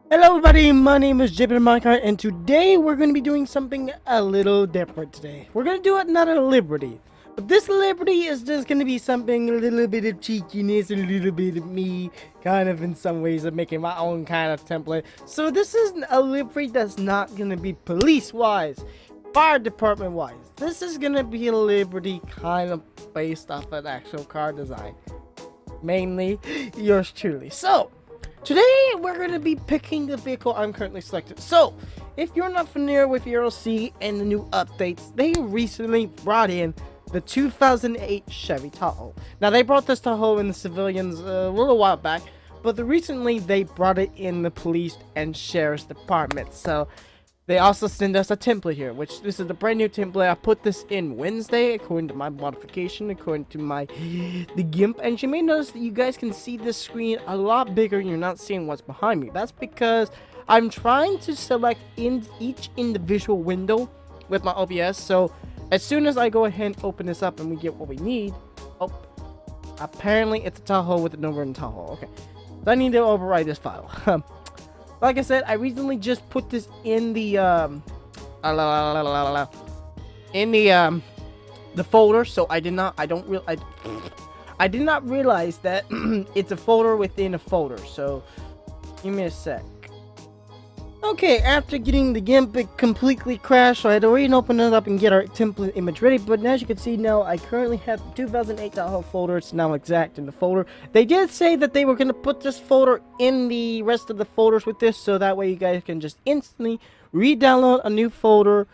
Hello everybody, my name is Jpdminecart and today we're going to be doing something a little different today. We're going to do another Liberty. But this Liberty is just going to be something, a little bit of cheekiness, a little bit of me, kind of in some ways of making my own kind of template. So this is a Liberty that's not going to be police-wise, fire department-wise. This is going to be a Liberty kind of based off an actual car design. Mainly, yours truly. So, today, we're going to be picking the vehicle I'm currently selected. So, if you're not familiar with ERLC and the new updates, they recently brought in the 2008 Chevy Tahoe. Now, they brought this Tahoe in the civilians a little while back, but recently they brought it in the police and sheriff's department. So, they also send us a template here, which this is a brand new template. I put this in Wednesday according to my modification, according to the Gimp. And you may notice that you guys can see this screen a lot bigger and you're not seeing what's behind me. That's because I'm trying to select in each individual window with my OBS. So as soon as I go ahead and open this up and we get what we need, oh, apparently it's a Tahoe with a number in Tahoe. Okay, so I need to override this file. Like I said, I recently just put this in the the folder, so I did not realize that it's a folder within a folder. So give me a sec. Okay, after getting the Gimp, it completely crashed, so I had to open it up and get our template image ready. But as you can see now, I currently have the 2008 Tahoe folder. It's now exact in the folder. They did say that they were going to put this folder in the rest of the folders with this, so that way you guys can just instantly re-download a new folder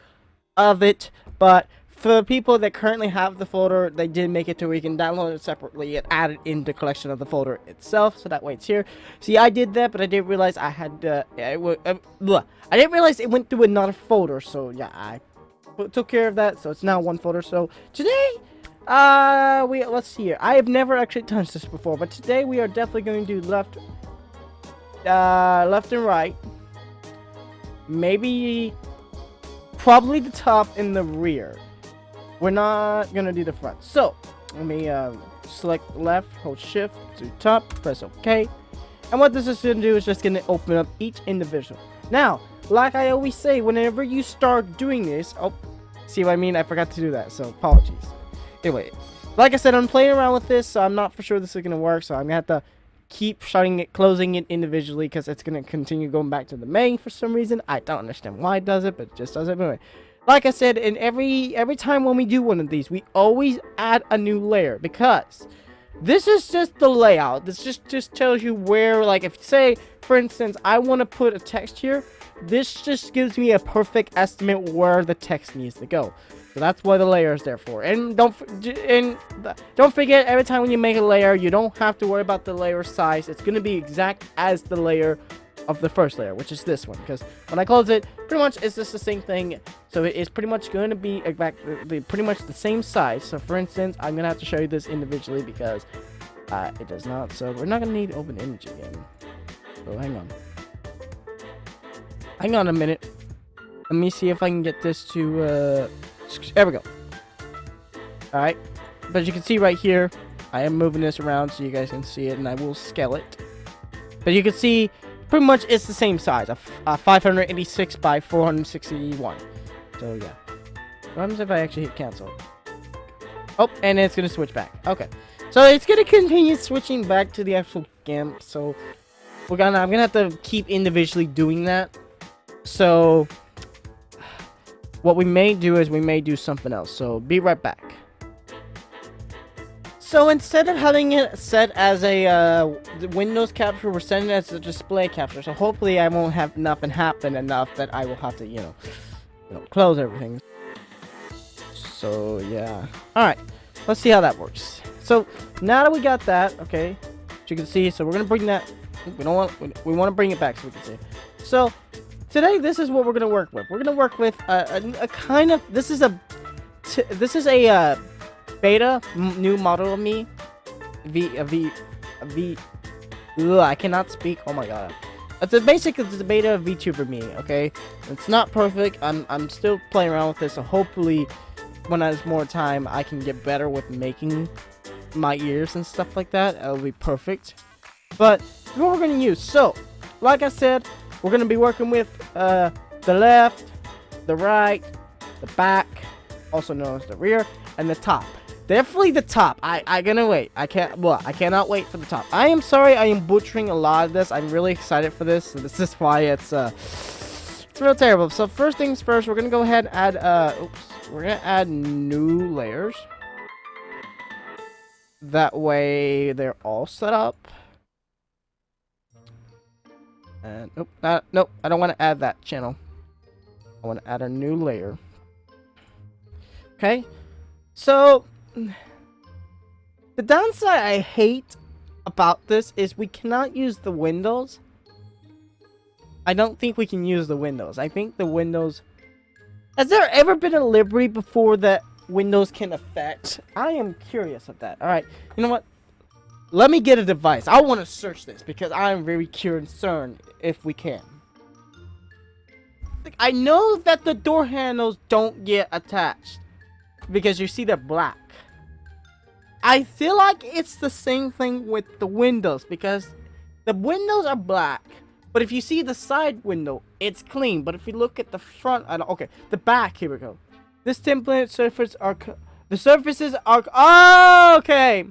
of it. But for the people that currently have the folder, they did make it to where you can download it separately and add it in the collection of the folder itself, so that way it's here. See, I did that, but I didn't realize I had I didn't realize it went through another folder. So yeah, I took care of that, so it's now one folder. So today, let's see here. I have never actually touched this before, but today we are definitely going to do left and right, maybe probably the top and the rear. We're not gonna do the front. So let me select left, hold shift to top, press OK. And what this is gonna do is just gonna open up each individual. Now, like I always say, whenever you start doing this, oh, see what I mean? I forgot to do that, so apologies. Anyway, like I said, I'm playing around with this, so I'm not for sure this is gonna work. So I'm gonna have to keep shutting it, closing it individually, because it's gonna continue going back to the main for some reason. I don't understand why it does it, but it just does it. But anyway. Like I said, in every time when we do one of these, we always add a new layer, because this is just the layout. This just tells you where, like, if say, for instance, I want to put a text here, this just gives me a perfect estimate where the text needs to go. So that's what the layer is there for. And don't forget, every time when you make a layer, you don't have to worry about the layer size. It's going to be exact as the layer of the first layer, which is this one, because when I close it, pretty much it's just the same thing. So it is pretty much going to be pretty much the same size. So for instance, I'm gonna have to show you this individually because it does not. So we're not gonna need open image again. So hang on a minute. Let me see if I can get this to there we go. All right, but as you can see right here, I am moving this around so you guys can see it, and I will scale it. But you can see pretty much it's the same size, a 586 by 461. So yeah. What happens if I actually hit cancel? Oh, and it's gonna switch back. Okay. So it's gonna continue switching back to the actual Gimp. So I'm gonna have to keep individually doing that. So what we may do is we may do something else. So be right back. So instead of having it set as a Windows capture, we're setting it as a display capture. So hopefully I won't have nothing happen enough that I will have to, you know, close everything. So yeah. All right. Let's see how that works. So now that we got that, okay, as you can see, so we're gonna bring that. We want to bring it back so we can see. So today, this is what we're gonna work with. We're gonna work with a kind of. This is a beta new model of me. I cannot speak. Oh my god. It's a beta of VTuber me. Okay, it's not perfect. I'm still playing around with this. So hopefully, when I have more time, I can get better with making my ears and stuff like that. It'll be perfect. But what we're gonna use. So, like I said, we're going to be working with the left, the right, the back, also known as the rear, and the top. Definitely the top. I gonna wait. I cannot wait for the top. I am sorry I am butchering a lot of this. I'm really excited for this. This is why it's real terrible. So first things first, we're gonna go ahead and add we're gonna add new layers. That way they're all set up. And nope, I don't want to add that channel. I want to add a new layer. Okay, so the downside I hate about this is we cannot use the windows. I don't think we can use the windows. I think the windows... Has there ever been a livery before that windows can affect? I am curious of that. Alright, you know what? Let me get a device. I want to search this because I'm very concerned if we can. I know that the door handles don't get attached because you see they're black. I feel like it's the same thing with the windows because the windows are black, but if you see the side window, it's clean. But if you look at the front, okay, the back, here we go. This template surface are the surfaces are okay.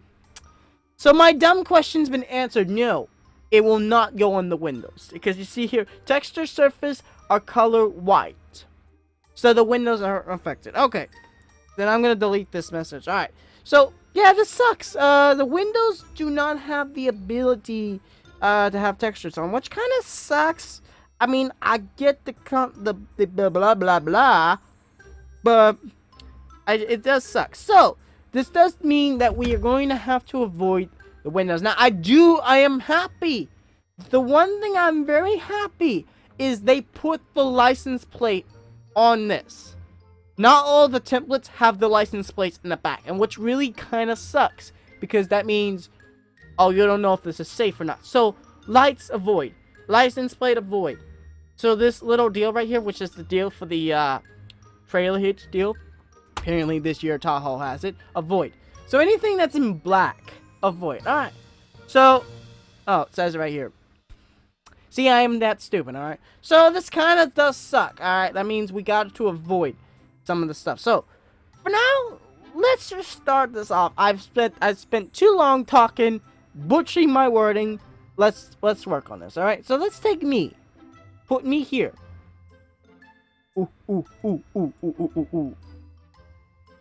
So my dumb question's been answered. No, it will not go on the windows because you see here, texture surface are color white, so the windows are affected. Okay, then I'm gonna delete this message. All right, so yeah, this sucks. The windows do not have the ability to have textures on, which kind of sucks. I mean, I get the blah blah blah, but it does suck. So this does mean that we are going to have to avoid the windows. Now, I am happy. The one thing I'm very happy is they put the license plate on this. Not all the templates have the license plates in the back, and which really kind of sucks because that means, oh, you don't know if this is safe or not. So lights avoid, license plate avoid. So this little deal right here, which is the deal for the trailer hitch deal, apparently this year Tahoe has it, avoid. So anything that's in black, avoid. All right. So, oh, it says it right here. See, I am that stupid. All right. So this kind of does suck. All right. That means we got to avoid some of the stuff. So for now, let's just start this off. I've spent too long talking, butchering my wording. Let's work on this. All right. So let's take me. Put me here. Ooh.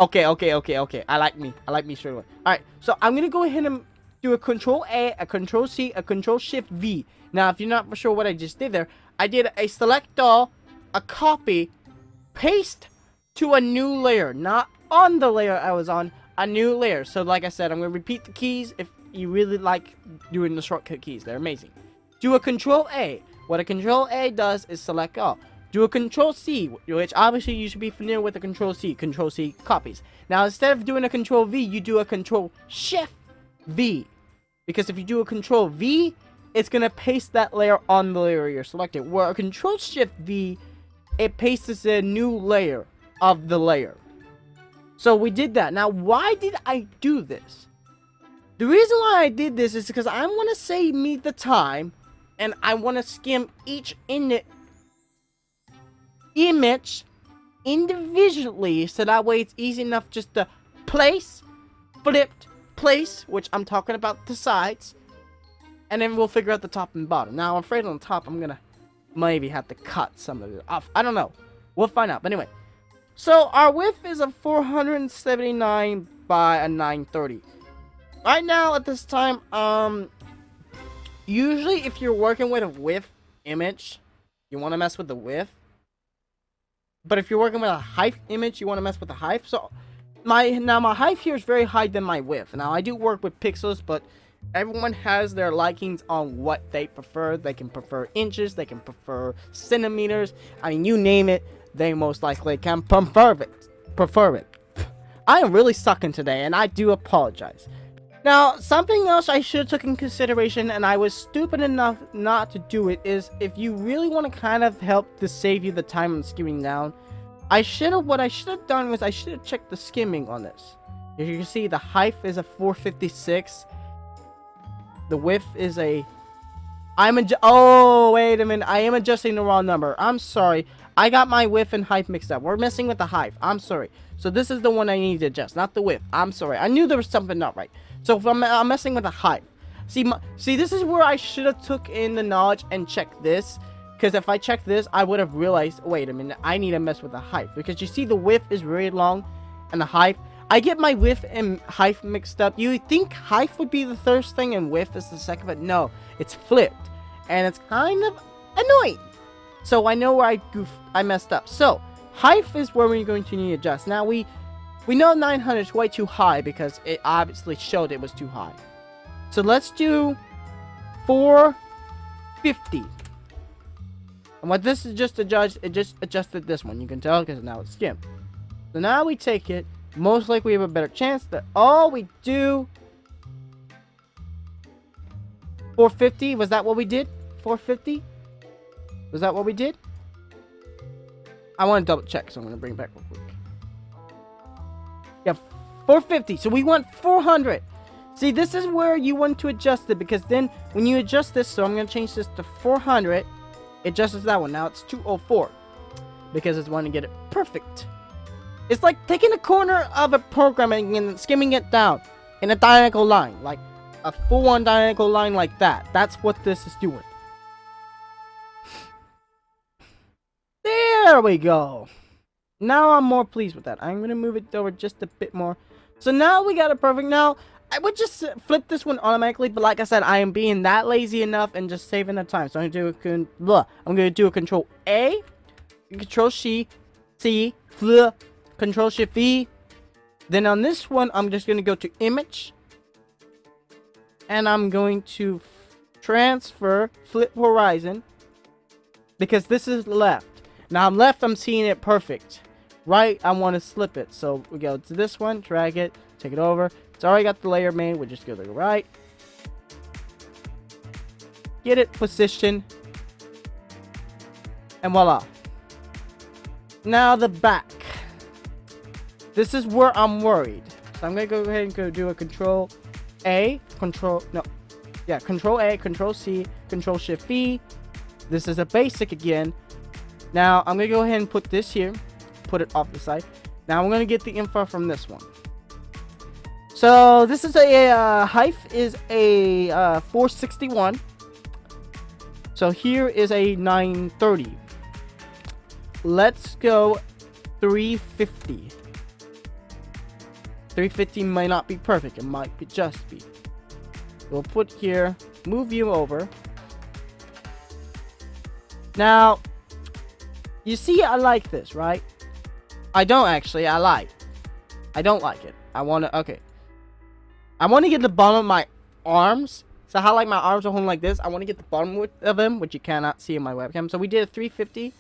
Okay. I like me straight away. All right. So I'm gonna go ahead and do a Control A, a Control C, a Control Shift V. Now, if you're not for sure what I just did there, I did a select all, a copy, paste to a new layer, not on the layer I was on, a new layer. So like I said, I'm going to repeat the keys if you really like doing the shortcut keys. They're amazing. Do a Control A. What a Control A does is select all. Do a Control C, which obviously you should be familiar with a Control C. Control C copies. Now, instead of doing a Control V, you do a Control Shift V. Because if you do a Control V, it's going to paste that layer on the layer you're selecting. Where a Control Shift V, it pastes a new layer of the layer. So we did that. Now, why did I do this? The reason why I did this is because I want to save me the time, and I want to skim each image individually, so that way it's easy enough just to place, flipped, place, which I'm talking about the sides, and then we'll figure out the top and bottom. Now, I'm afraid on the top, I'm gonna maybe have to cut some of it off. I don't know. We'll find out. But anyway, so our width is a 479 by a 930. Right now, at this time, usually if you're working with a width image, you want to mess with the width. But if you're working with a height image, you want to mess with the height. So my height here is very high than my width. Now, I do work with pixels, but everyone has their likings on what they prefer. They can prefer inches, they can prefer centimeters. I mean, you name it, they most likely can prefer it. I am really sucking today, and I do apologize. Now, something else I should have took in consideration, and I was stupid enough not to do it, is if you really want to kind of help to save you the time on skimming down, what I should have done was I should have checked the skimming on this. As you can see, the height is a 456. The width is a... Oh, wait a minute. I am adjusting the wrong number. I'm sorry. I got my width and height mixed up. We're messing with the height. I'm sorry. So this is the one I need to adjust, not the width. I'm sorry. I knew there was something not right. So if I'm messing with the height. See, this is where I should have took in the knowledge and checked this. Because if I checked this, I would have realized, wait a minute, I need to mess with the height. Because you see the width is really long and the height. I get my width and height mixed up. You would think height would be the first thing and width is the second, but no, it's flipped. And it's kind of annoying. So I know where I messed up. So height is where we're going to need to adjust. Now we know 900 is way too high because it obviously showed it was too high. So let's do 450. And what this is just adjusted, it just adjusted this one. You can tell because now it's Gimp. So now we take it. Most likely we have a better chance that all we do 450. Was that what we did? 450? Was that what we did? I want to double check, so I'm going to bring it back real quick. Yeah, 450. So we want 400. See, this is where you want to adjust it, because then when you adjust this, so I'm going to change this to 400. It adjusts that one. Now it's 204 because it's wanting to get it perfect. It's like taking a corner of a program and skimming it down in a diagonal line, like a full-on diagonal line like that. That's what this is doing. There we go. Now I'm more pleased with that. I'm going to move it over just a bit more. So now we got it perfect. Now, I would just flip this one automatically, but like I said, I am being that lazy enough and just saving the time. So I'm going to do a Control A, Control C, Control Shift V. Then on this one, I'm just going to go to Image. And I'm going to transfer Flip Horizon. Because this is left. Now I'm left, I'm seeing it perfect. Right, I want to slip it. So we go to this one, drag it, take it over. It's already got the layer made. We just go to the right. Get it positioned. And voila. Now the back. This is where I'm worried. So I'm going to go ahead and go do a Control A. Control A, Control C, Control Shift V. This is a basic again. Now I'm going to go ahead and put this here. Put it off the side. Now I'm going to get the info from this one. So this is a height is a 461. So here is a 930. Let's go 350. 350 might not be perfect. It might be just be. We'll put here, move you over. Now, you see I like this, right? I don't actually, I don't like it. I want to get the bottom of my arms. So how like my arms are holding like this, I want to get the bottom of them, which you cannot see in my webcam. So we did a 350.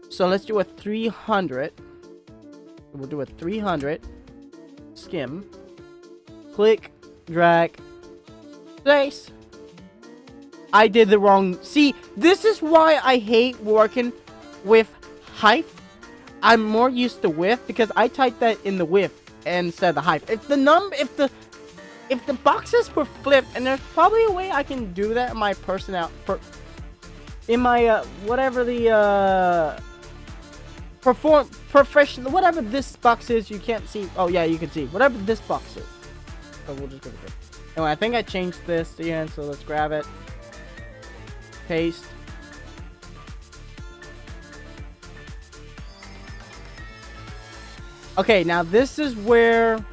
So let's do a 300. We'll do a 300. Skim. Click. Drag. Place. I did the wrong. See, this is why I hate working with height. I'm more used to width because I typed that in the width instead of the height. If the boxes were flipped, and there's probably a way I can do that in my whatever the professional, whatever this box is, you can't see. Oh yeah, you can see whatever this box is. So we'll just go with it. Anyway, I think I changed this again, so let's grab it, paste. Okay, now this is where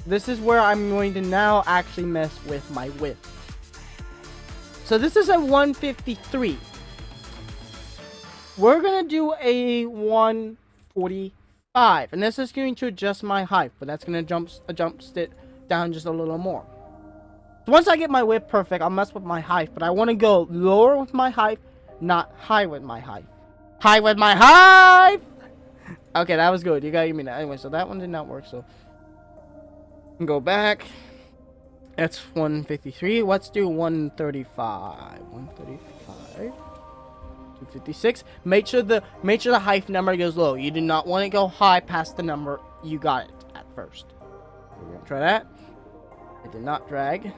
I'm going to now actually mess with my width. So this is a 153. We're going to do a 145. And this is going to adjust my height, but that's going to jump it down just a little more. So once I get my width perfect, I'll mess with my height, but I want to go lower with my height, not high with my height. High with my height! Okay, that was good. You gotta give me that. Anyway, so that one did not work, so go back. That's 153. Let's do 135. 135. 256. Make sure the height number goes low. You do not want to go high past the number you got it at first. We're gonna try that. It did not drag.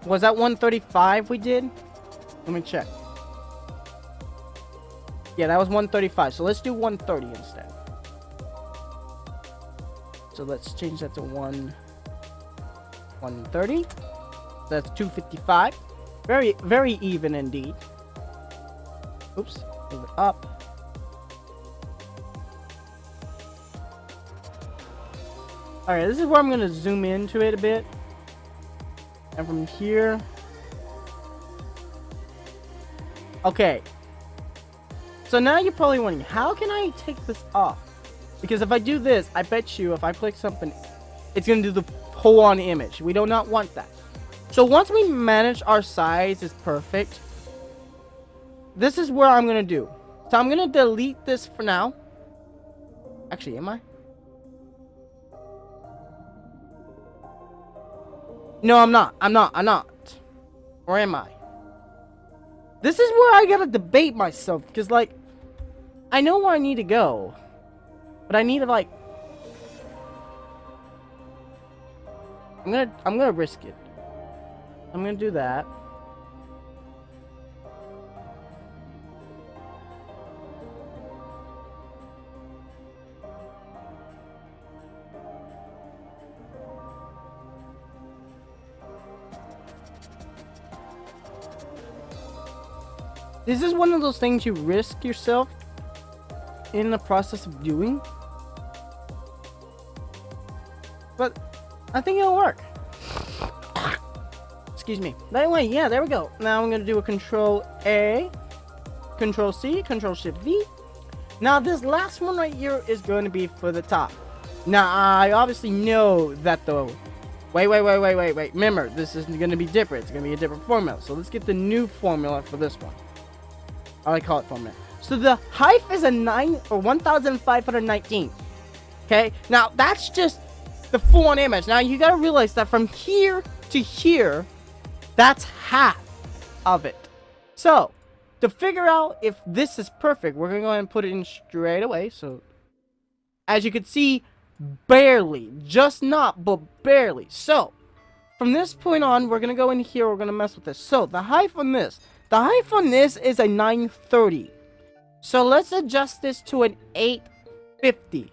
Was that 135 we did? Let me check. Yeah, that was 135. So let's do 130 instead. So let's change that to 130. That's 255. Very, very even indeed. Oops. Move it up. Alright, this is where I'm going to zoom into it a bit. And from here. Okay. So now you're probably wondering, how can I take this off? Because if I do this, I bet you if I click something, it's going to do the whole on image. We do not want that. So once we manage our size is perfect, this is where I'm going to do. So I'm going to delete this for now. Actually, am I? No, I'm not. I'm not. Or am I? This is where I gotta debate myself. Because, like, I know where I need to go. But I need to, like... I'm gonna risk it. I'm gonna do that. This is one of those things you risk yourself in the process of doing. But I think it'll work. Excuse me. Anyway, yeah, there we go. Now I'm going to do a Control A, Control C, Control Shift V. Now this last one right here is going to be for the top. Now I obviously know that the... Wait. Remember, this is going to be different. It's going to be a different formula. So let's get the new formula for this one. I call it formula. So the height is a 1,519. Okay, now that's just the full on image. Now you gotta realize that from here to here, that's half of it. So to figure out if this is perfect, we're gonna go ahead and put it in straight away. So as you can see, barely, just not, but barely. So from this point on, we're gonna go in here. We're gonna mess with this. So the height on this. The height on this is a 930. So let's adjust this to an 850.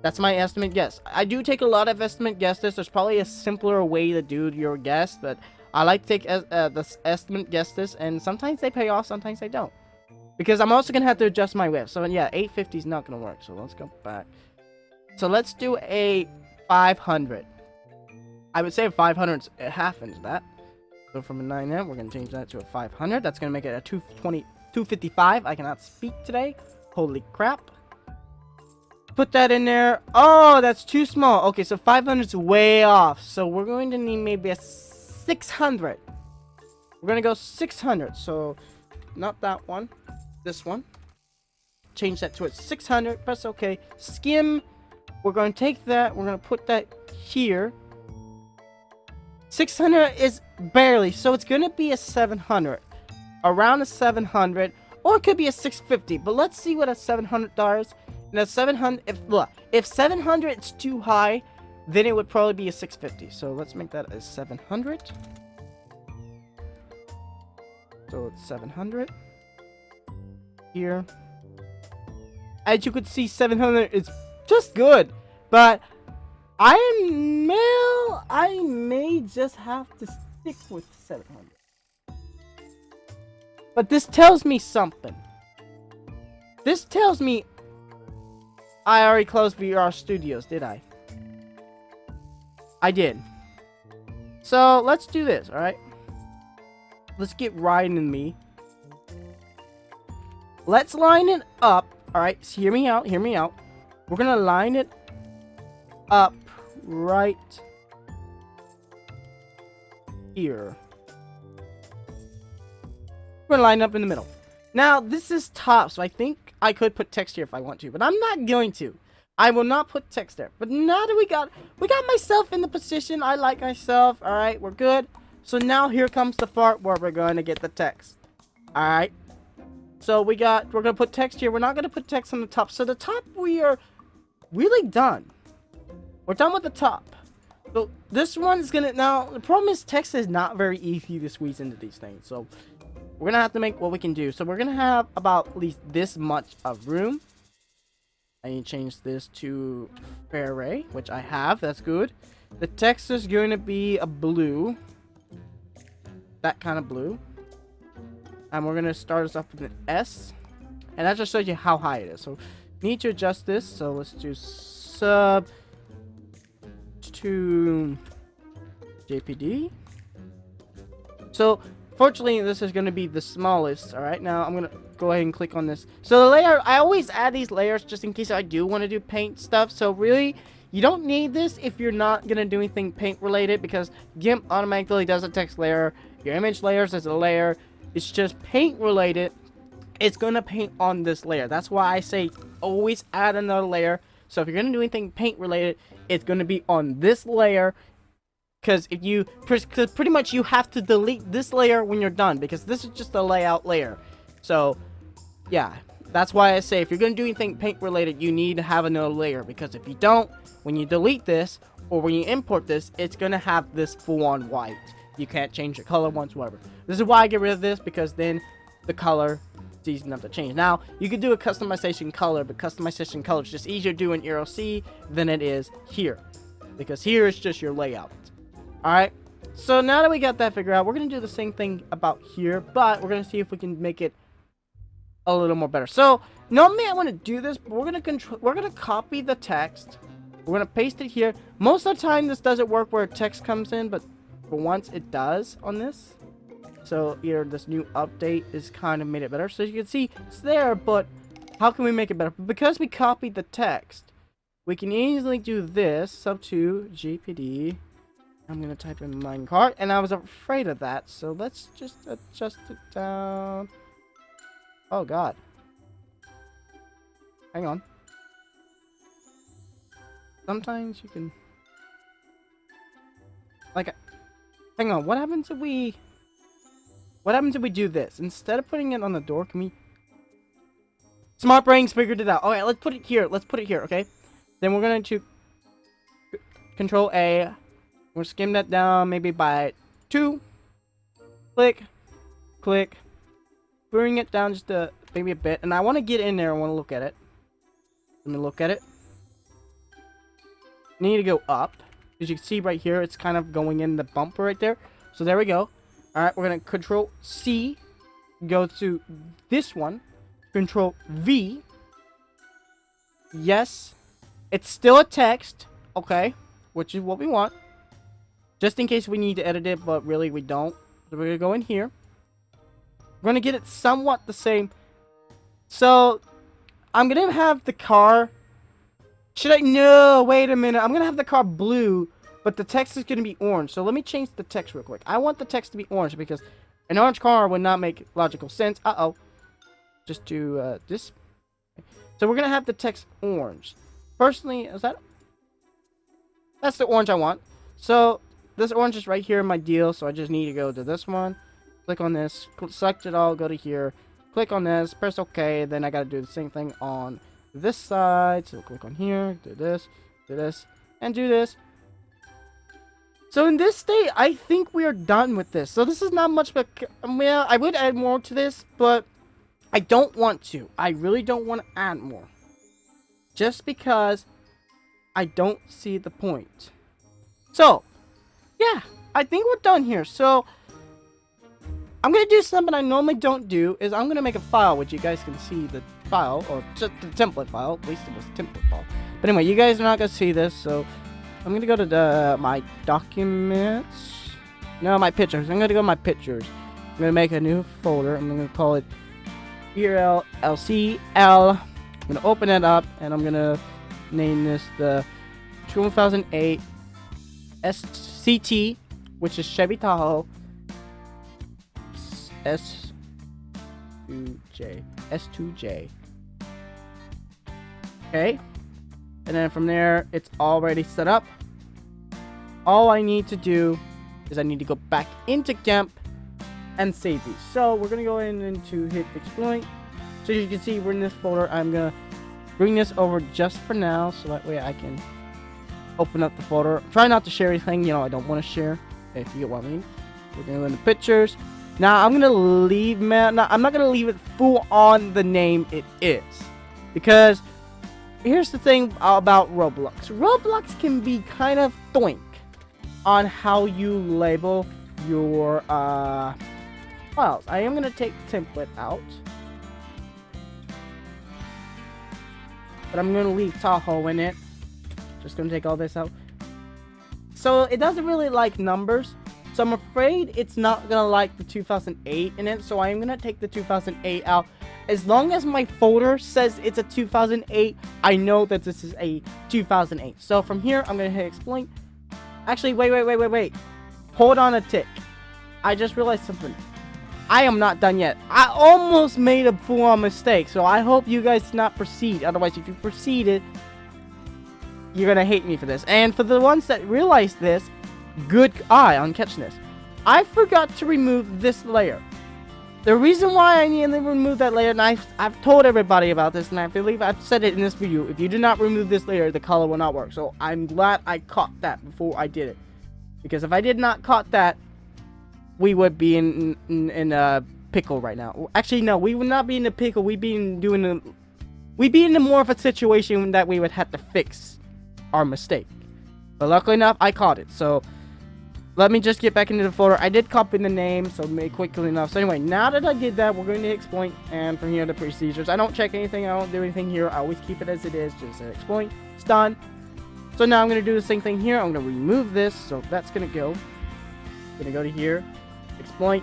That's my estimate guess. I do take a lot of estimate guesses. There's probably a simpler way to do your guess, but I like to take the estimate guesses, and sometimes they pay off, sometimes they don't. Because I'm also going to have to adjust my width. So yeah, 850 is not going to work. So let's go back. So let's do a 500. I would say a 500 is a half inch that. So from a 9M, we're going to change that to a 500. That's going to make it a 255. I cannot speak today. Holy crap. Put that in there. Oh, that's too small. Okay, so 500 is way off. So we're going to need maybe a 600. We're going to go 600. So not that one. This one. Change that to a 600. Press OK. Skim. We're going to take that. We're going to put that here. 600 is barely, so it's going to be a 700. Around a 700, or it could be a 650, but let's see what a $700 is. And a 700, if 700 is too high, then it would probably be a 650. So let's make that a 700. So it's 700. Here. As you could see, 700 is just good, but I may just have to stick with 700. But this tells me something. This tells me I already closed VR Studios, did I? I did. So let's do this, alright? Let's get Ryan and me. Let's line it up. Alright, so hear me out, hear me out. We're gonna line it up right here. We're gonna line up in the middle. Now this is top, so I think I could put text here if I want to, but I'm not going to. I will not put text there. But now that we got myself in the position, I like myself. All right, we're good. So now here comes the part where we're going to get the text. All right. So we're gonna put text here. We're not gonna put text on the top. So the top we are really done. We're done with the top. So this one's gonna, now the problem is text is not very easy to squeeze into these things. So we're gonna have to make what we can do. So we're gonna have about at least this much of room. I need to change this to fair array, which I have. That's good. The text is going to be a blue. That kind of blue. And we're going to start us off with an S. And that just shows you how high it is. So need to adjust this. So let's do sub to JPD. So fortunately, this is going to be the smallest. All right, now I'm going to go ahead and click on this. So the layer, I always add these layers just in case I do want to do paint stuff. So really, you don't need this if you're not going to do anything paint related, because Gimp automatically does a text layer. Your image layers is a layer. It's just paint related. It's going to paint on this layer. That's why I say always add another layer. So if you're going to do anything paint related, it's going to be on this layer. Because if you, cause pretty much you have to delete this layer when you're done, because this is just a layout layer. So yeah, that's why I say if you're going to do anything paint related, you need to have another layer, because if you don't, when you delete this or when you import this, it's going to have this full on white. You can't change the color whatsoever. This is why I get rid of this, because then the color is easy enough to change. Now, you could do a customization color, but customization color is just easier to do in ERLC than it is here, because here is just your layout. Alright, so now that we got that figured out, we're going to do the same thing about here, but we're going to see if we can make it a little more better. So, normally I want to do this, but we're going to copy the text. We're going to paste it here. Most of the time, this doesn't work where text comes in, but for once it does on this. So, here, this new update is kind of made it better. So, you can see it's there, but how can we make it better? Because we copied the text, we can easily do this, sub to GPD. I'm going to type in minecart, and I was afraid of that, so let's just adjust it down. Oh, God. Hang on. Sometimes you can... Like, hang on, what happens if we... What happens if we do this? Instead of putting it on the door, can we... Smart Brains figured it out. Okay, let's put it here. Let's put it here, okay? Then we're going to Control A. We'll skim that down maybe by 2. Click. Click. Bring it down just maybe a bit. And I want to get in there. I want to look at it. Let me look at it. Need to go up. As you can see right here, it's kind of going in the bumper right there. So there we go. Alright, we're going to Control C. Go to this one. Control V. Yes. It's still a text. Okay. Which is what we want. Just in case we need to edit it, but really we don't. So we're going to go in here. We're going to get it somewhat the same. So, I'm going to have the car... Should I... No, wait a minute. I'm going to have the car blue, but the text is going to be orange. So let me change the text real quick. I want the text to be orange because an orange car would not make logical sense. Uh-oh. Just do this. So we're going to have the text orange. Personally, is that... That's the orange I want. So... This orange is right here in my deal, so I just need to go to this one. Click on this. Select it all. Go to here. Click on this. Press OK. Then I got to do the same thing on this side. So click on here. Do this. Do this. And do this. So in this state, I think we are done with this. So this is not much, but well, I would add more to this, but I don't want to. I really don't want to add more. Just because I don't see the point. So... Yeah, I think we're done here. So, I'm going to do something I normally don't do. Is I'm going to make a file, which you guys can see the file. Or just the template file. At least it was a template file. But anyway, you guys are not going to see this. So, I'm going to go to my documents. No, my pictures. I'm going to go to my pictures. I'm going to make a new folder. I'm going to call it ERLC L. I'm going to open it up. And I'm going to name this the 2008 SCT, which is Chevy Tahoe. S2J. Okay. And then from there, it's already set up. All I need to do is I need to go back into Gimp and save these. So we're going to go in and to hit exploit. So you can see we're in this folder. I'm going to bring this over just for now. So that way I can open up the folder. Try not to share anything, you know, I don't want to share, if you get what I mean. We're going to go into pictures. Now, I'm going to leave, I'm not going to leave it full on the name it is. Because, here's the thing about Roblox. Roblox can be kind of doink on how you label your, files. I am going to take template out. But I'm going to leave Tahoe in it. Just going to take all this out. So, it doesn't really like numbers. So, I'm afraid it's not going to like the 2008 in it. So, I am going to take the 2008 out. As long as my folder says it's a 2008, I know that this is a 2008. So, from here, I'm going to hit explain. Actually, wait. Hold on a tick. I just realized something. I am not done yet. I almost made a full-on mistake, so I hope you guys not proceed. Otherwise, if you proceeded, you're gonna hate me for this. And for the ones that realize this, good eye on catching this. I forgot to remove this layer. The reason why I need to remove that layer, and I've told everybody about this, and I believe I've said it in this video, if you do not remove this layer, the color will not work. So I'm glad I caught that before I did it. Because if I did not caught that, we would be in a pickle right now. Actually, no, we would not be in a pickle. We'd be in more of a situation that we would have to fix our mistake. But luckily enough, I caught it. So let me just get back into the folder. I did copy the name, so make quickly enough. So anyway, now that I did that, we're going to exploit, and from here the procedures. I don't check anything. I don't do anything here. I always keep it as it is. Just exploit. It's done. So now I'm going to do the same thing here. I'm going to remove this. So that's going to go. Going to go to here. Exploit.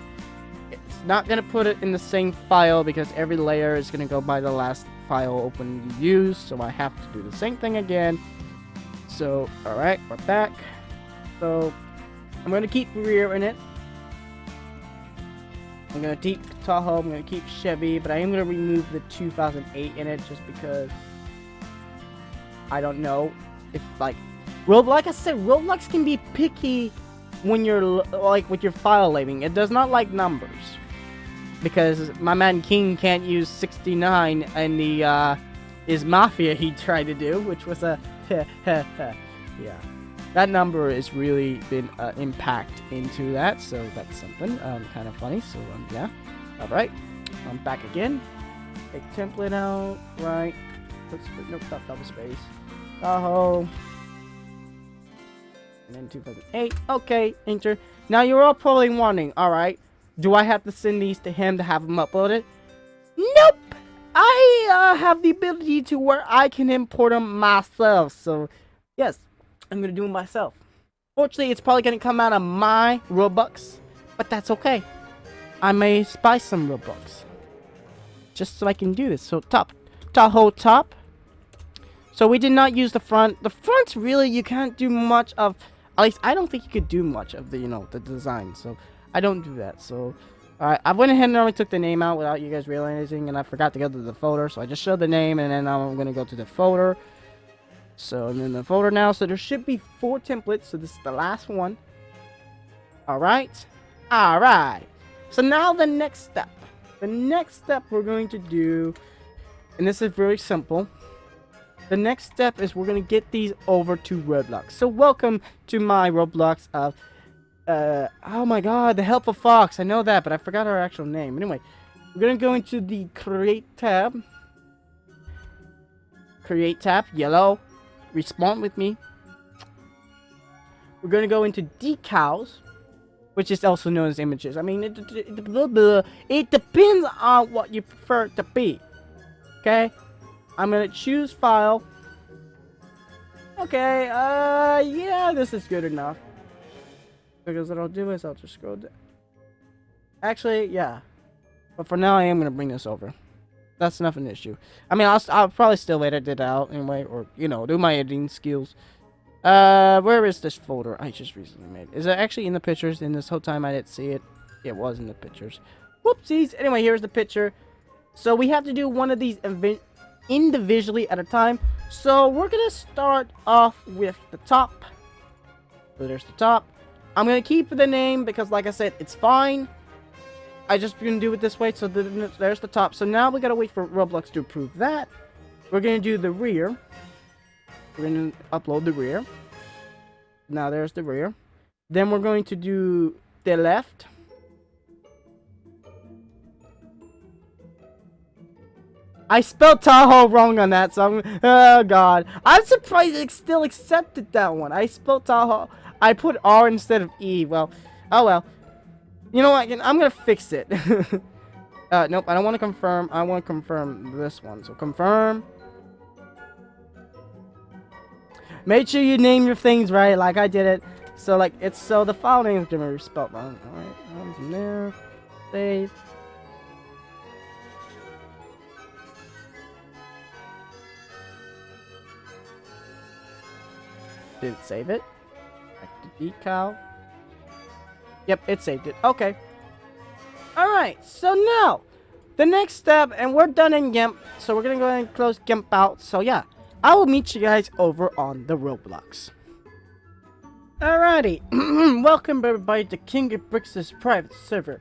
It's not going to put it in the same file because every layer is going to go by the last file open you use. So I have to do the same thing again. So, alright, we're back. So, I'm going to keep rear in it. I'm going to keep Tahoe. I'm going to keep Chevy. But I am going to remove the 2008 in it just because I don't know if, like I said, Roblox can be picky when you're, like, with your file labeling. It does not like numbers. Because my man King can't use 69 in the, is Mafia he tried to do, which was a, yeah. That number has really been, impact into that, so that's something, kind of funny, so, yeah. Alright, I'm back again. Take template out, right. Nope, stop, double space. Tahoe. And then 2008. Okay, enter. Now you're all probably wondering, alright, do I have to send these to him to have them uploaded? Nope! I have the ability to where I can import them myself. So, yes, I'm going to do it myself. Fortunately, it's probably going to come out of my Robux, but that's okay. I may buy some Robux just so I can do this. So, Tahoe top. So, we did not use the front. The front's really, you can't do much of. At least, I don't think you could do much of the, the design. So, I don't do that. So, alright, I went ahead and only took the name out without you guys realizing, and I forgot to go to the folder. So, I just showed the name, and then I'm going to go to the folder. So, I'm in the folder now. So, there should be 4 templates. So, this is the last one. Alright. Alright. So, now the next step. The next step we're going to do, and this is very simple. The next step is we're going to get these over to Roblox. So, welcome to my Roblox of, oh my god, the Helpful Fox. I know that, but I forgot our actual name. Anyway, we're going to go into the Create tab. Create tab, yellow. Respond with me. We're going to go into Decals, which is also known as images. I mean, it depends on what you prefer it to be. Okay? I'm going to choose file. Okay, yeah, this is good enough. Because what I'll do is I'll just scroll down. Actually, yeah. But for now, I am going to bring this over. That's enough an issue. I mean, I'll probably still edit it out anyway. Or, do my editing skills. Where is this folder I just recently made? Is it actually in the pictures? In this whole time, I didn't see it. It was in the pictures. Whoopsies. Anyway, here's the picture. So, we have to do one of these individually at a time. So, we're going to start off with the top. So, there's the top. I'm going to keep the name because, like I said, it's fine. I just going to do it this way. So, there's the top. So, now we got to wait for Roblox to approve that. We're going to do the rear. We're going to upload the rear. Now there's the rear. Then we're going to do the left. I spelled Tahoe wrong on that, so oh god. I'm surprised it still accepted that one. I spelled Tahoe. I put R instead of E. Well, oh well. You know what? I'm gonna fix it. Nope, I don't want to confirm. I want to confirm this one. So confirm. Make sure you name your things right, like I did it. So like it's so the file name is gonna be spelled wrong. All right, from there, save. Did it save it? Back to decal. Yep, it saved it. Okay. Alright, so now, the next step, and we're done in Gimp, so we're gonna go ahead and close Gimp out. So yeah, I will meet you guys over on the Roblox. Alrighty, welcome everybody to King of Bricks' private server.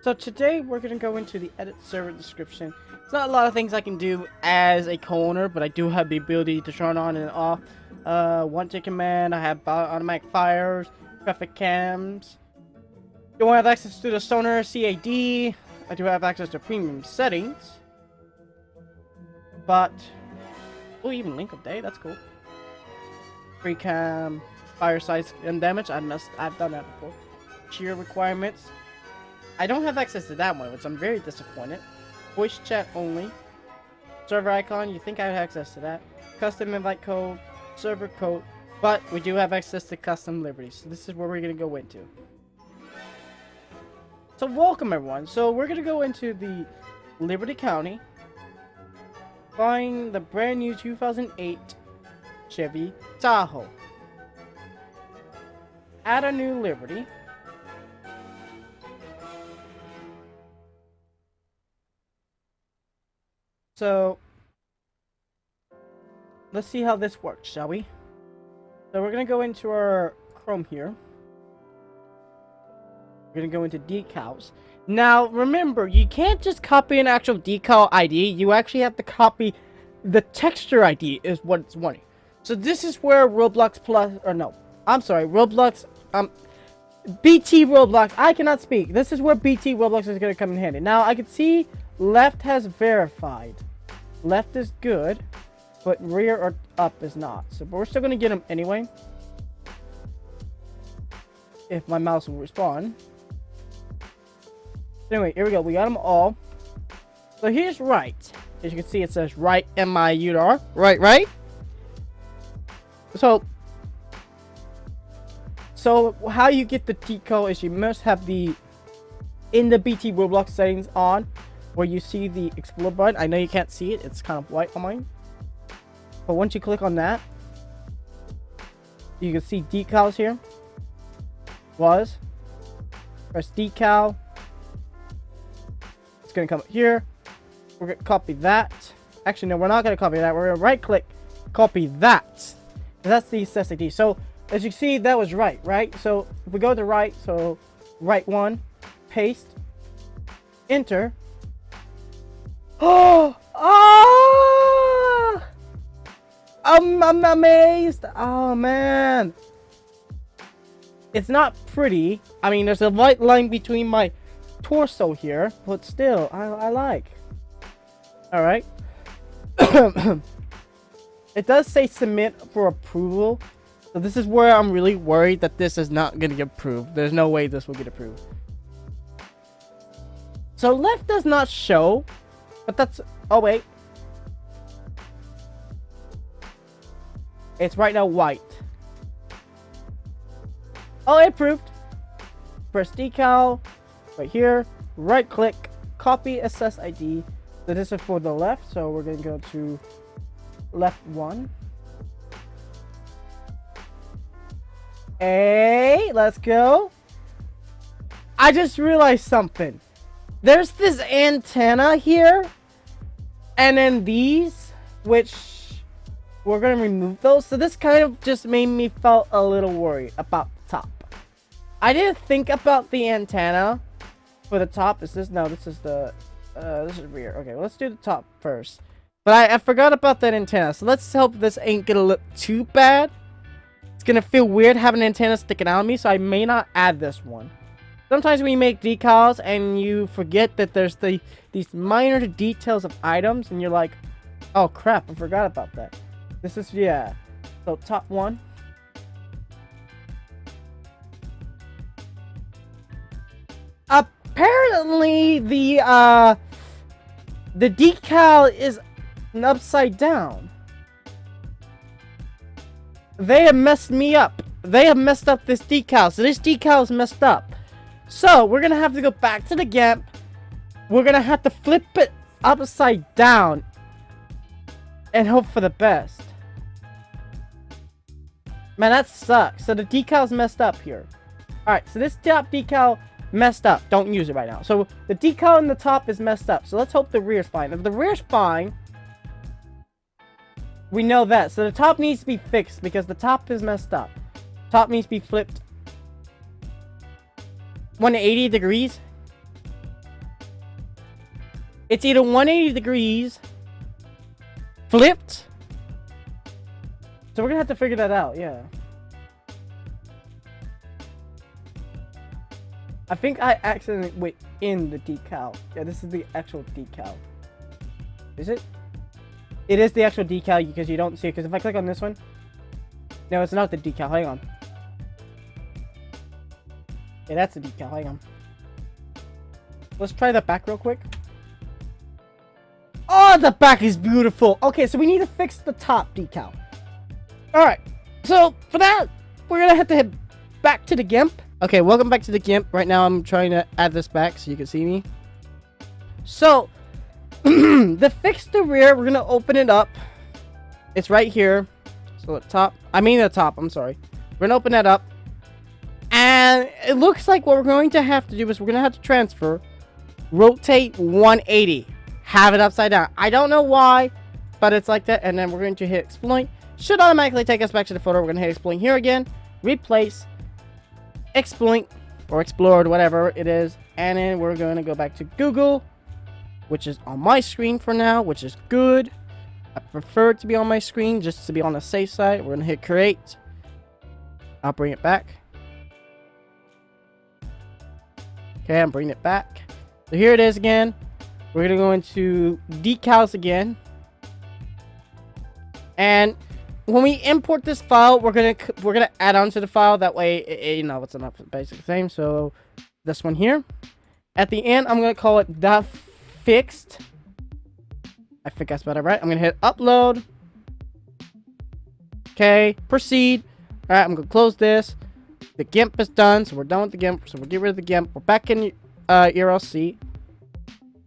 So today, we're gonna go into the edit server description. It's not a lot of things I can do as a co-owner, but I do have the ability to turn on and off. One tick command, I have automatic fires, graphic cams. You want to have access to the Sonar CAD. I do have access to premium settings. But, oh, even link of day, that's cool. Free cam, fire size and damage, I've done that before. Cheer requirements. I don't have access to that one, which I'm very disappointed. Voice chat only. Server icon, you think I have access to that. Custom invite code, server code, but we do have access to custom Livery. So this is where we're going to go into. So welcome everyone. So we're going to go into the Liberty County. Find the brand new 2008 Chevy Tahoe. Add a new Liberty. So let's see how this works, shall we? So we're gonna go into our Chrome here. We're gonna go into decals. Now remember, you can't just copy an actual decal ID. You actually have to copy the texture ID is what it's wanting. So this is where Roblox Plus, or no, I'm sorry, Roblox, BT Roblox, I cannot speak. This is where BT Roblox is gonna come in handy. Now I can see left has verified. Left is good, but rear or up is not. So we're still gonna get them anyway. If my mouse will respond. Anyway, here we go. We got them all. So here's right. As you can see, it says right MIUR. Right. So how you get the decal is you must have the in the BT Roblox settings on where you see the explore button. I know you can't see it. It's kind of white on mine. But once you click on that, you can see decals here. Press decal. It's gonna come up here. We're gonna copy that. Actually, no, we're not gonna copy that. We're gonna right click, copy that. That's the SSID. So as you see, that was right? So if we go to right, so right one, paste, enter. Oh! I'm amazed. Oh man, it's not pretty. I mean, there's a white line between my torso here, but still, I like. All right. It does say submit for approval. So this is where I'm really worried that this is not going to get approved. There's no way this will get approved. So left does not show, but that's, oh wait. It's right now white. Oh, it approved. Press decal right here. Right click, copy SSID. So this is for the left. So we're going to go to left one. Hey, let's go. I just realized something. There's this antenna here. And then these, which we're going to remove those. So this kind of just made me felt a little worried about the top. I didn't think about the antenna for the top. Is this? No, this is the, this is rear. Okay, well, let's do the top first. But I forgot about that antenna. So let's hope this ain't going to look too bad. It's gonna feel weird having an antenna sticking out of me, so I may not add this one. Sometimes when you make decals and you forget that there's these minor details of items, and you're like, oh crap, I forgot about that. This is, yeah. So top one. Apparently the decal is upside down. They have messed me up. They have messed up this decal. So this decal is messed up. So we're gonna have to go back to the Gimp. We're gonna have to flip it upside down and hope for the best. Man, that sucks. So the decal's messed up here. Alright, so this top decal messed up. Don't use it right now. So the decal on the top is messed up. So let's hope the rear's fine. If the rear's fine, we know that. So the top needs to be fixed because the top is messed up. Top needs to be flipped 180 degrees. It's either 180 degrees flipped. So we're gonna have to figure that out, yeah. I think I accidentally went in the decal. Yeah, this is the actual decal. Is it? It is the actual decal because you don't see it. Because if I click on this one, no, it's not the decal. Hang on. Yeah, that's the decal. Hang on. Let's try the back real quick. Oh, the back is beautiful. Okay, so we need to fix the top decal. Alright, so for that, we're gonna have to head back to the Gimp. Okay, welcome back to the Gimp. Right now, I'm trying to add this back so you can see me. So, to fix the rear, we're gonna open it up. It's right here. So the top, I'm sorry. We're gonna open that up. And it looks like what we're going to have to do is we're gonna have to transfer, rotate 180, have it upside down. I don't know why, but it's like that. And then we're going to hit exploit. Should automatically take us back to the photo. We're gonna hit exploit here again, replace, exploit, or explored, whatever it is. And then we're gonna go back to Google, which is on my screen for now, which is good. I prefer it to be on my screen just to be on the safe side. We're gonna hit create. I'll bring it back. Okay, I'm bringing it back. So here it is again. We're gonna go into decals again. And when we import this file, we're gonna add on to the file. That way, you know, it's enough basic same. So this one here. At the end, I'm gonna call it the fixed. I think I spelled it right. I'm gonna hit upload. Okay, proceed. All right, I'm gonna close this. The Gimp is done, so we're done with the Gimp. So we'll get rid of the Gimp. We're back in ERLC.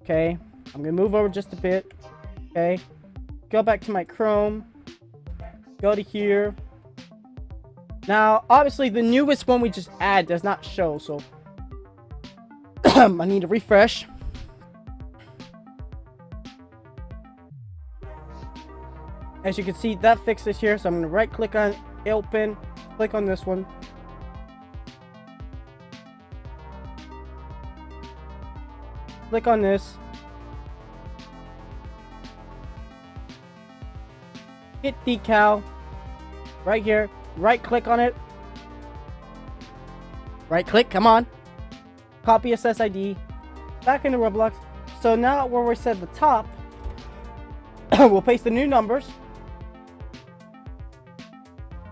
Okay, I'm gonna move over just a bit. Okay, go back to my Chrome. Go to here. Now, obviously, the newest one we just add does not show, so I need to refresh. As you can see, that fixes here, so I'm going to right-click on open, click on this one. Click on this. Hit decal. Right here. Right-click on it. Right-click, come on. Copy SSID. Back into Roblox. So now where we set the top, we'll paste the new numbers.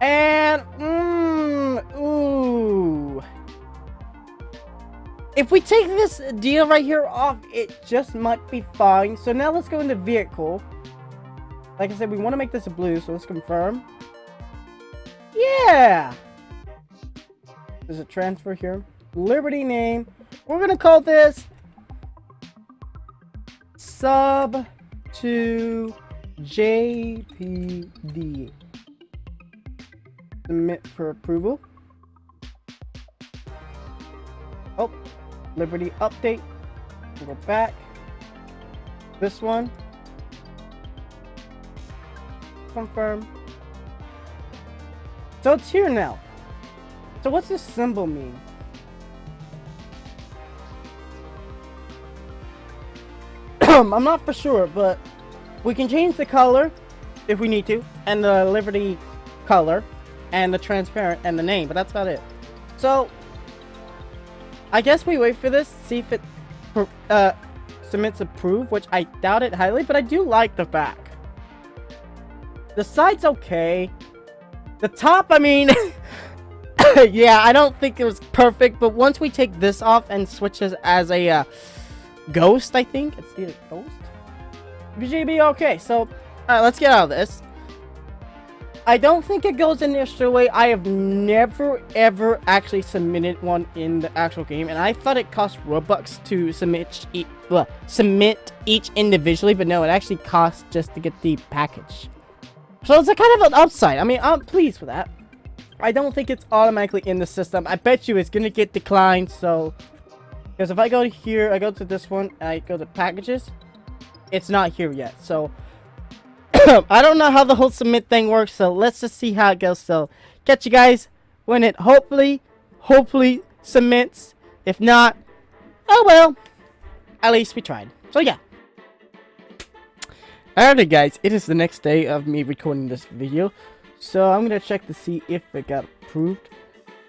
And, ooh. If we take this deal right here off, it just might be fine. So now let's go into vehicle. Like I said, we want to make this a blue, so let's confirm. Yeah! There's a transfer here. Liberty name. We're going to call this sub to JPD. Submit for approval. Oh, Liberty update. We'll go back. This one. Confirm. So it's here now. So what's this symbol mean? I'm not for sure, but we can change the color if we need to, and the Liberty color. and the transparent and the name, but that's about it. So I guess we wait for this, see if it submits approved, which I doubt it highly, but I do like the back. The side's okay. The top, I mean, yeah, I don't think it was perfect, but once we take this off and switch it as a ghost, I think it's either ghost. BGB, okay, so let's get out of this. I don't think it goes in the extra way. I have never ever actually submitted one in the actual game, and I thought it cost Robux to submit each individually, but no, it actually costs just to get the package. So it's a kind of an upside. I mean, I'm pleased with that. I don't think it's automatically in the system. I bet you it's gonna get declined. So, because if I go to here, I go to this one, and I go to packages, it's not here yet. So I don't know how the whole submit thing works, so let's just see how it goes. So catch you guys when it hopefully submits. If not, oh well, at least we tried. So yeah. Alright guys, it is the next day of me recording this video, so I'm gonna check to see if it got approved.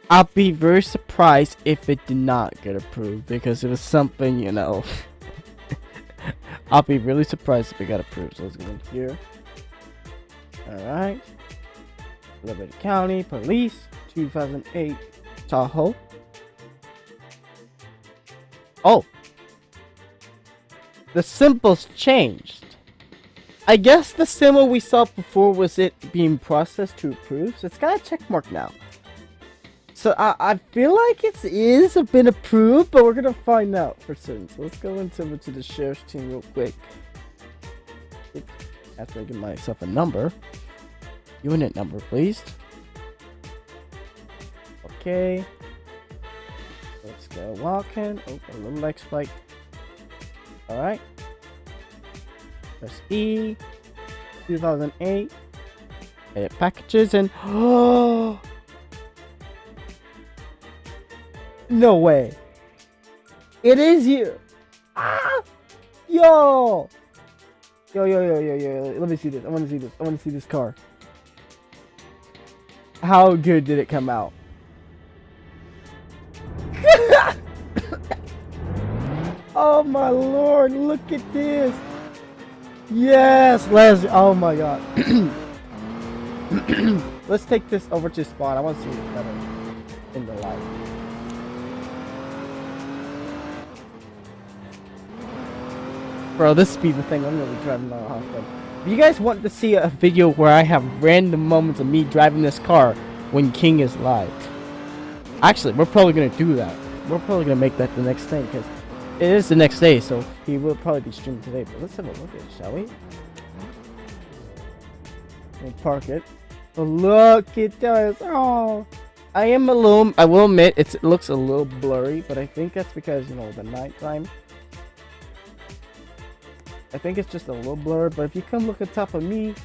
I'll be very surprised if it did not get approved, because it was something, you know. I'll be really surprised if it got approved. So let's go in here. Alright. Livery County Police 2008 Tahoe. Oh, the symbols changed. I guess the symbol we saw before was it being processed to approve, so it's got a check mark now. So I feel like it is a bit approved, but we're gonna find out for certain. So let's go into the sheriff's team real quick. Oops. After I give myself a number. Unit number, please. Okay. Let's go walking. Oh, a little leg spike. Alright. Press E. 2008. Edit packages and oh, no way. It is you. Ah! Yo. Yo. Let me see this. I want to see this. I want to see this car. How good did it come out? Oh my lord, look at this. Yes, let's, oh my god. Let's take this over to spawn. I want to see it better in the light. Bro, this would be the thing I'm gonna be driving around often. If you guys want to see a video where I have random moments of me driving this car when King is live, actually, we're probably gonna do that. We're probably gonna make that the next thing, because it is the next day, so he will probably be streaming today. But let's have a look at it, shall we? We'll park it. Oh, look, it does. Oh, I will admit, it looks a little blurry, but I think that's because, you know, the nighttime. I think it's just a little blurred, but if you come look at top of me,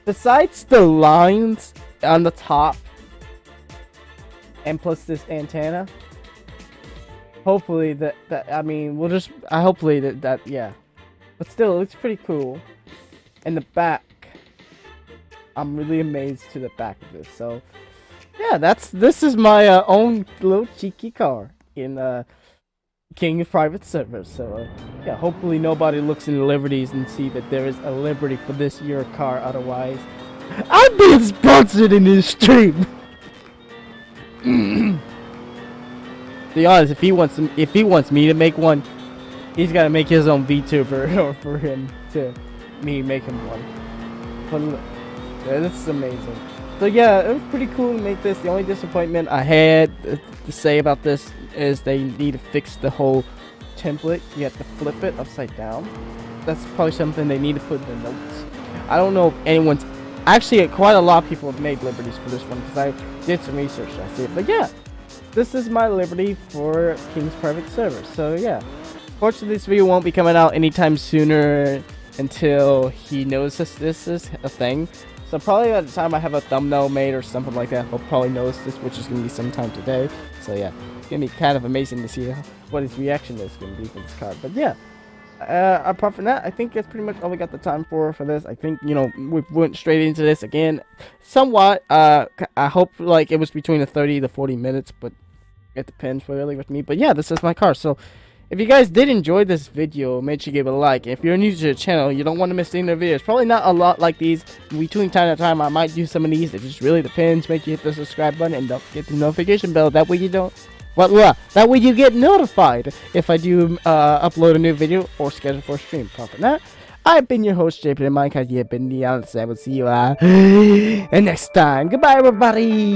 besides the lines on the top, and plus this antenna, hopefully I mean, hopefully that, yeah. But still, it looks pretty cool. And the back, I'm really amazed to the back of this. So, yeah, this is my own little cheeky car in King's private server. So yeah, hopefully nobody looks in Liberties and see that there is a Liberty for this year car. Otherwise, I'm being sponsored in this stream. To be honest, if he wants me to make one, he's gotta make his own VTuber for him to make him one. But look, yeah, this is amazing. So yeah, it was pretty cool to make this. The only disappointment I had to say about this is they need to fix the whole template. You have to flip it upside down. That's probably something they need to put in the notes. I don't know if anyone's actually, quite a lot of people have made Liberties for this one, because I did some research. I see it, but yeah, this is my Liberty for King's private server. So yeah, fortunately this video won't be coming out anytime sooner until he knows this is a thing. So probably by the time I have a thumbnail made or something like that, he'll probably notice this, which is going to be sometime today. So yeah, it's going to be kind of amazing to see what his reaction is going to be for this card. But yeah, apart from that, I think that's pretty much all we got the time for this. I think, you know, we went straight into this again, somewhat. I hope like it was between the 30 to 40 minutes, but it depends really with me. But yeah, this is my car. So if you guys did enjoy this video, make sure you give it a like. If you're new to the channel, you don't want to miss any of the videos. Probably not a lot like these. Between time to time, I might do some of these. It just really depends. Make sure you hit the subscribe button and don't forget the notification bell. That way you don't. That way you get notified if I do upload a new video or schedule for a stream. Apart from that, I've been your host, Jpdminecart. You've been the ERLC. I will see you next time. Goodbye, everybody.